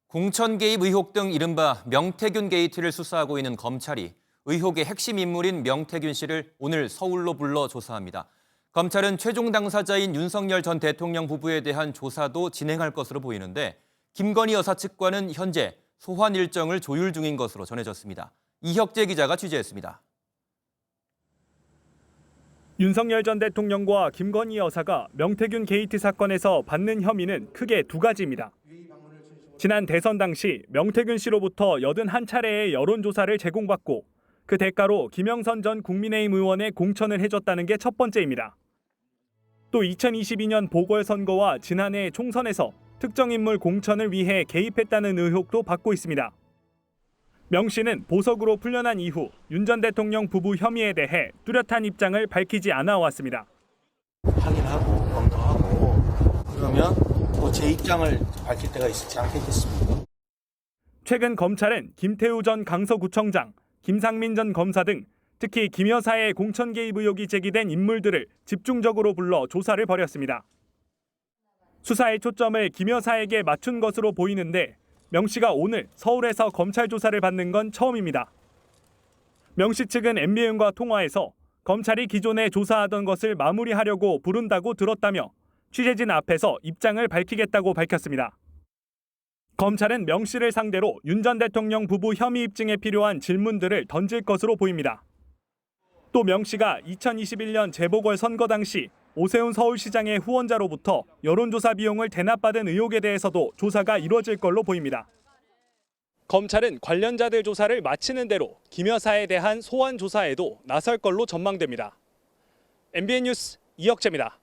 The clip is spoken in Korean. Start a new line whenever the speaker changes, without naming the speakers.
공천 개입 의혹 등 이른바 명태균 게이트를 수사하고 있는 검찰이 의혹의 핵심 인물인 명태균 씨를 오늘 서울로 불러 조사합니다. 검찰은 최종 당사자인 윤석열 전 대통령 부부에 대한 조사도 진행할 것으로 보이는데 김건희 여사 측과는 현재 소환 일정을 조율 중인 것으로 전해졌습니다. 이혁재 기자가 취재했습니다.
윤석열 전 대통령과 김건희 여사가 명태균 게이트 사건에서 받는 혐의는 크게 두 가지입니다. 지난 대선 당시 명태균 씨로부터 81차례의 여론조사를 제공받고 그 대가로 김영선 전 국민의힘 의원의 공천을 해줬다는 게 첫 번째입니다. 또 2022년 보궐선거와 지난해 총선에서 특정 인물 공천을 위해 개입했다는 의혹도 받고 있습니다. 명 씨는 보석으로 풀려난 이후 윤 전 대통령 부부 혐의에 대해 뚜렷한 입장을 밝히지 않아 왔습니다.
확인하고 검토하고 그러면 또 제 입장을 밝힐 때가 있지 않겠습니까?
최근 검찰은 김태우 전 강서구청장, 김상민 전 검사 등 특히 김 여사의 공천 개입 의혹이 제기된 인물들을 집중적으로 불러 조사를 벌였습니다. 수사의 초점을 김 여사에게 맞춘 것으로 보이는데 명 씨가 오늘 서울에서 검찰 조사를 받는 건 처음입니다. 명 씨 측은 MBN과 통화에서 검찰이 기존에 조사하던 것을 마무리하려고 부른다고 들었다며 취재진 앞에서 입장을 밝히겠다고 밝혔습니다. 검찰은 명 씨를 상대로 윤 전 대통령 부부 혐의 입증에 필요한 질문들을 던질 것으로 보입니다. 또 명 씨가 2021년 재보궐선거 당시 오세훈 서울시장의 후원자로부터 여론조사 비용을 대납받은 의혹에 대해서도 조사가 이루어질 걸로 보입니다. 검찰은 관련자들 조사를 마치는 대로 김 여사에 대한 소환 조사에도 나설 걸로 전망됩니다. MBN 뉴스 이혁재입니다.